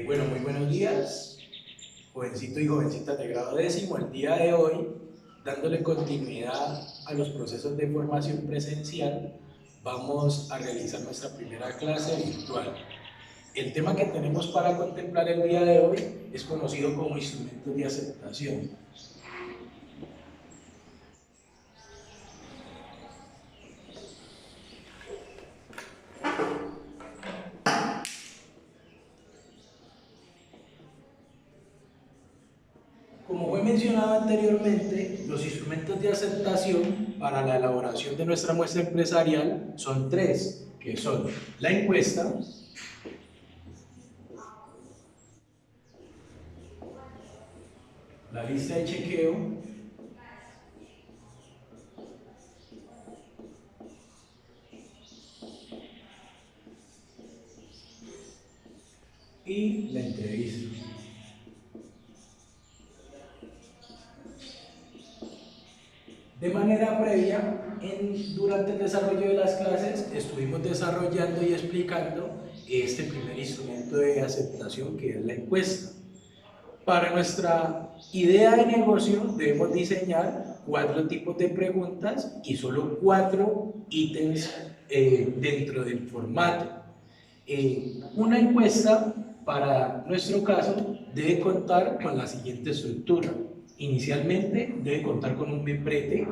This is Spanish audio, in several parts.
Bueno, muy buenos días, jovencito y jovencitas de grado décimo. El día de hoy, dándole continuidad a los procesos de formación presencial, vamos a realizar nuestra primera clase virtual. El tema que tenemos para contemplar el día de hoy es conocido como instrumentos de aceptación. Como fue mencionado anteriormente, los instrumentos de aceptación para la elaboración de nuestra muestra empresarial son tres, que son la encuesta, la lista de chequeo y la entrevista. De manera previa, durante el desarrollo de las clases, estuvimos desarrollando y explicando este primer instrumento de aceptación, que es la encuesta. Para nuestra idea de negocio debemos diseñar 4 tipos de preguntas y solo 4 ítems dentro del formato. Una encuesta, para nuestro caso, debe contar con la siguiente estructura. Inicialmente debe contar con un membrete.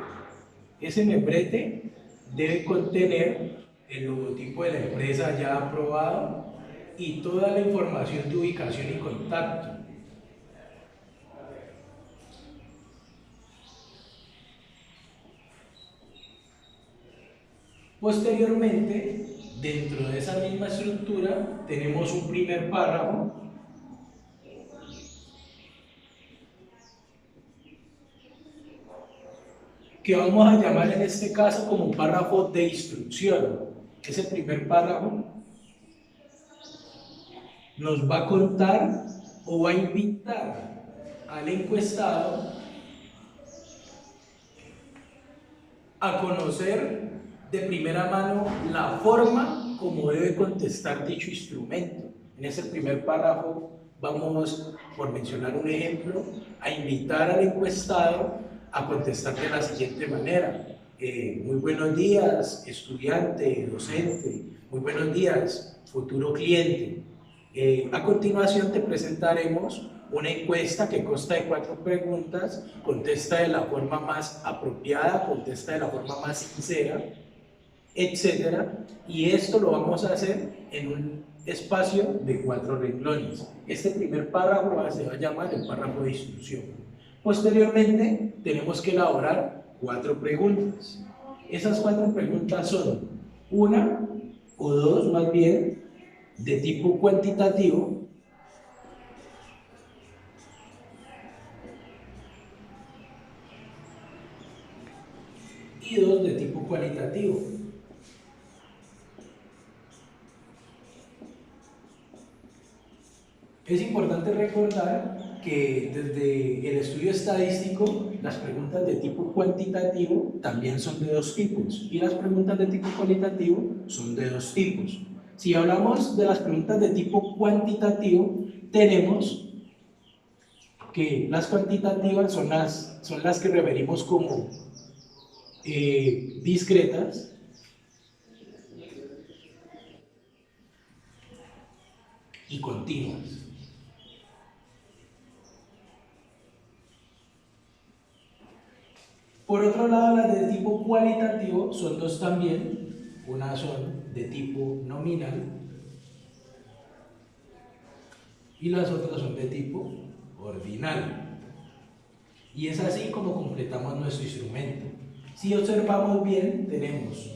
Ese membrete debe contener el logotipo de la empresa ya aprobado y toda la información de ubicación y contacto. Posteriormente, dentro de esa misma estructura, tenemos un primer párrafo que vamos a llamar en este caso como un párrafo de instrucción. Ese primer párrafo nos va a contar o va a invitar al encuestado a conocer de primera mano la forma como debe contestar dicho instrumento. En ese primer párrafo vamos, por mencionar un ejemplo, a invitar al encuestado a contestar de la siguiente manera. Muy buenos días, estudiante, docente. Muy buenos días, futuro cliente. A continuación te presentaremos una encuesta que consta de 4 preguntas, contesta de la forma más apropiada, contesta de la forma más sincera, etcétera, y esto lo vamos a hacer en un espacio de 4 renglones. Este primer párrafo se va a llamar el párrafo de instrucción. Posteriormente tenemos que elaborar 4 preguntas. Esas 4 preguntas son una o dos más bien de tipo cuantitativo y 2 de tipo cualitativo. Es importante recordar que desde el estudio estadístico, las preguntas de tipo cuantitativo también son de 2 tipos y las preguntas de tipo cualitativo son de 2 tipos. Si hablamos de las preguntas de tipo cuantitativo, tenemos que las cuantitativas son las que referimos como discretas y continuas. Por otro lado, las de tipo cualitativo son 2 también. Una son de tipo nominal y las otras son de tipo ordinal. Y es así como completamos nuestro instrumento. Si observamos bien, tenemos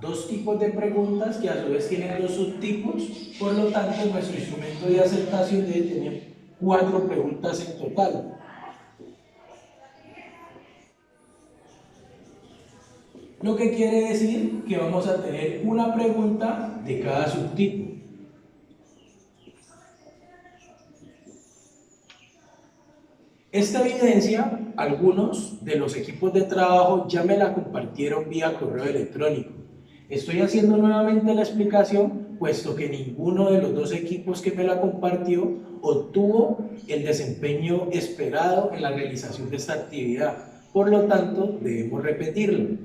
2 tipos de preguntas que a su vez tienen 2 subtipos, por lo tanto nuestro instrumento de aceptación debe tener 4 preguntas en total. Lo que quiere decir que vamos a tener una pregunta de cada subtipo. Esta evidencia, algunos de los equipos de trabajo ya me la compartieron vía correo electrónico. Estoy haciendo nuevamente la explicación puesto que ninguno de los dos equipos que me la compartió obtuvo el desempeño esperado en la realización de esta actividad. Por lo tanto, debemos repetirlo.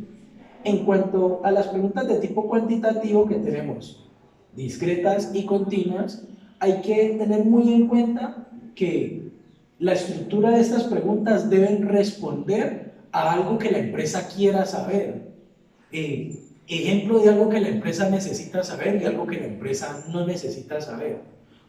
En cuanto a las preguntas de tipo cuantitativo que tenemos, discretas y continuas, hay que tener muy en cuenta que la estructura de estas preguntas deben responder a algo que la empresa quiera saber. Ejemplo de algo que la empresa necesita saber y algo que la empresa no necesita saber.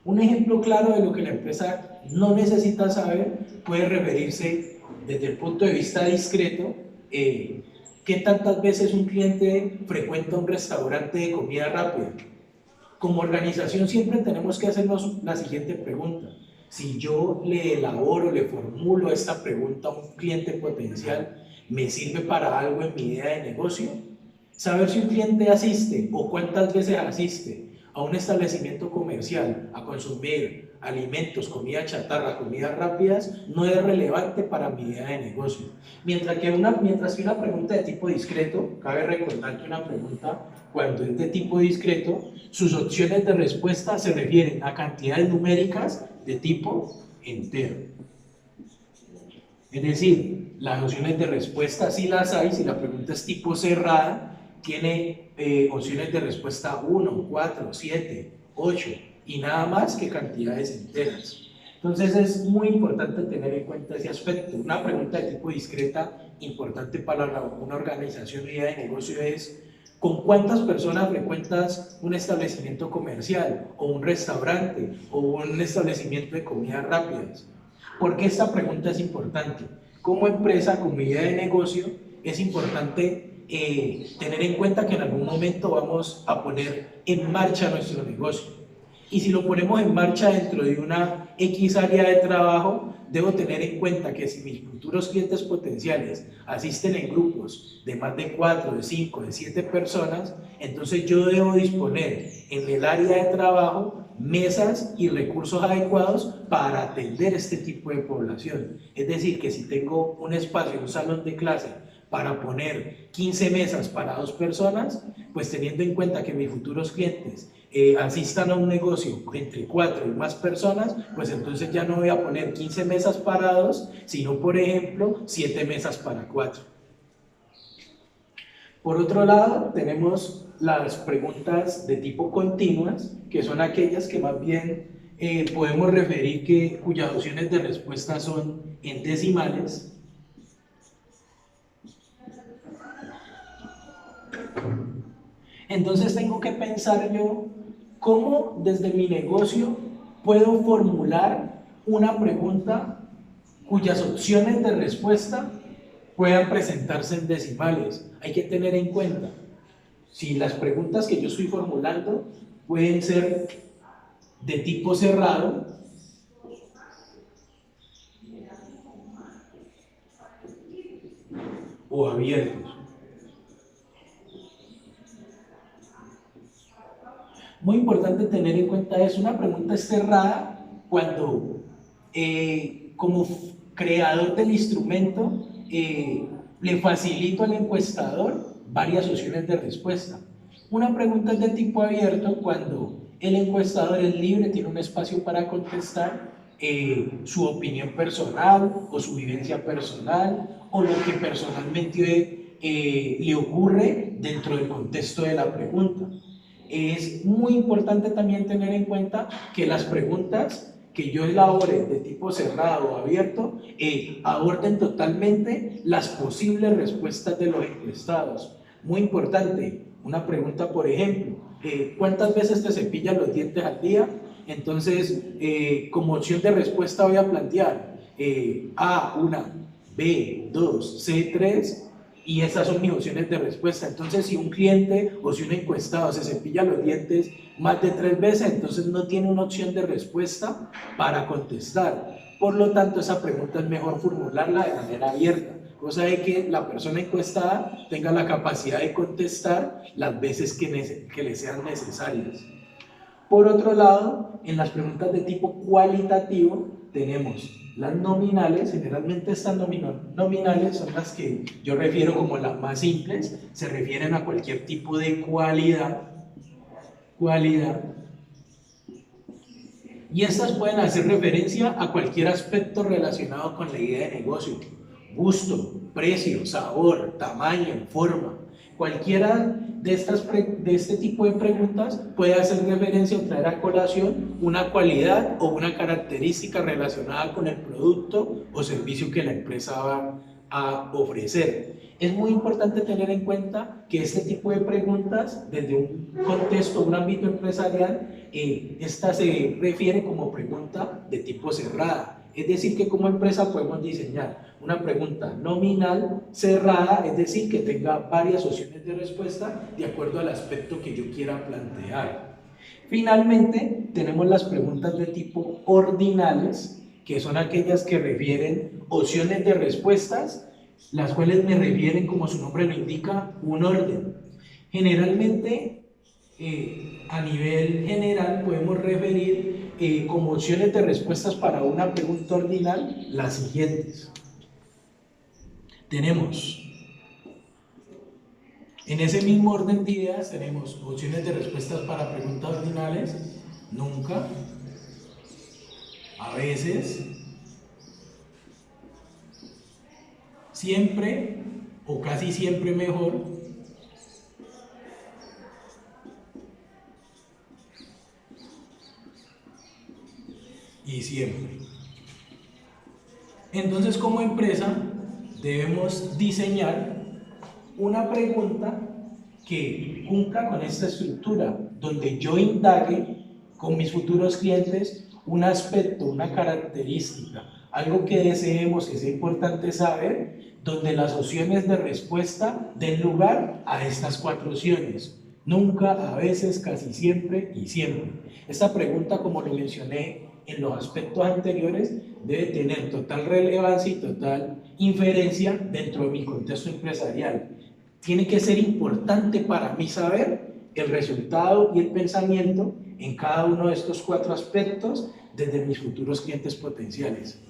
Un ejemplo claro de lo que la empresa no necesita saber puede referirse desde el punto de vista discreto, ¿qué tantas veces un cliente frecuenta un restaurante de comida rápida? Como organización siempre tenemos que hacernos la siguiente pregunta. Si yo le elaboro, le formulo esta pregunta a un cliente potencial, ¿me sirve para algo en mi idea de negocio? Saber si un cliente asiste o cuántas veces asiste a un establecimiento comercial a consumir alimentos, comida chatarra, comidas rápidas, no es relevante para mi idea de negocio. Mientras que una pregunta de tipo discreto, cabe recordar que una pregunta, cuando es de tipo discreto, sus opciones de respuesta se refieren a cantidades numéricas de tipo entero. Es decir, las opciones de respuesta sí las hay. Si la pregunta es tipo cerrada, tiene opciones de respuesta 1, 4, 7, 8 y nada más que cantidades enteras. Entonces es muy importante tener en cuenta ese aspecto. Una pregunta de tipo discreta importante para una organización y idea de negocio es: ¿con cuántas personas frecuentas un establecimiento comercial o un restaurante o un establecimiento de comidas rápidas? ¿Por qué esta pregunta es importante? Como empresa, como idea de negocio, es importante tener en cuenta que en algún momento vamos a poner en marcha nuestro negocio. Y si lo ponemos en marcha dentro de una X área de trabajo, debo tener en cuenta que si mis futuros clientes potenciales asisten en grupos de más de 4, de 5, de 7 personas, entonces yo debo disponer en el área de trabajo mesas y recursos adecuados para atender este tipo de población. Es decir, que si tengo un espacio, un salón de clase para poner 15 mesas para 2 personas, pues teniendo en cuenta que mis futuros clientes asistan a un negocio entre 4 y más personas, pues entonces ya no voy a poner 15 mesas para 2, sino por ejemplo 7 mesas para 4. Por otro lado, tenemos las preguntas de tipo continuas, que son aquellas que más bien podemos referir cuyas opciones de respuesta son en decimales. Entonces tengo que pensar yo cómo desde mi negocio puedo formular una pregunta cuyas opciones de respuesta puedan presentarse en decimales. Hay que tener en cuenta si las preguntas que yo estoy formulando pueden ser de tipo cerrado o abiertos. Muy importante tener en cuenta eso. Una pregunta es cerrada cuando como creador del instrumento le facilito al encuestador varias opciones de respuesta. Una pregunta es de tipo abierto cuando el encuestador es libre, tiene un espacio para contestar su opinión personal o su vivencia personal o lo que personalmente le ocurre dentro del contexto de la pregunta. Es muy importante también tener en cuenta que las preguntas que yo elabore de tipo cerrado o abierto aborden totalmente las posibles respuestas de los encuestados. Muy importante, una pregunta por ejemplo, ¿cuántas veces te cepillas los dientes al día? Entonces, como opción de respuesta voy a plantear A1, B2, C3, y esas son mis opciones de respuesta. Entonces, si un cliente o si un encuestado se cepilla los dientes más de 3 veces, entonces no tiene una opción de respuesta para contestar. Por lo tanto, esa pregunta es mejor formularla de manera abierta, cosa de que la persona encuestada tenga la capacidad de contestar las veces que le sean necesarias. Por otro lado, en las preguntas de tipo cualitativo tenemos las nominales. Generalmente estas nominales son las que yo refiero como las más simples, se refieren a cualquier tipo de cualidad cualidad. Y estas pueden hacer referencia a cualquier aspecto relacionado con la idea de negocio: gusto, precio, sabor, tamaño, forma. Cualquiera de este tipo de preguntas puede hacer referencia o traer a colación una cualidad o una característica relacionada con el producto o servicio que la empresa va a ofrecer. Es muy importante tener en cuenta que este tipo de preguntas, desde un contexto, un ámbito empresarial, esta se refiere como pregunta de tipo cerrada. Es decir, que como empresa podemos diseñar una pregunta nominal cerrada, es decir, que tenga varias opciones de respuesta de acuerdo al aspecto que yo quiera plantear. Finalmente, tenemos las preguntas de tipo ordinales, que son aquellas que refieren opciones de respuestas, las cuales me refieren, como su nombre lo indica, un orden. Generalmente, a nivel general, podemos referir como opciones de respuestas para una pregunta ordinal las siguientes. Tenemos, en ese mismo orden de ideas, tenemos opciones de respuestas para preguntas ordinales: nunca, a veces, siempre o casi siempre mejor, y siempre. Entonces, como empresa, debemos diseñar una pregunta que cumpla con esta estructura, donde yo indague con mis futuros clientes un aspecto, una característica, algo que deseemos, que sea importante saber, donde las opciones de respuesta den lugar a estas 4 opciones: nunca, a veces, casi siempre y siempre. Esta pregunta, como lo mencioné en los aspectos anteriores, debe tener total relevancia y total inferencia dentro de mi contexto empresarial. Tiene que ser importante para mí saber el resultado y el pensamiento en cada uno de estos 4 aspectos desde mis futuros clientes potenciales.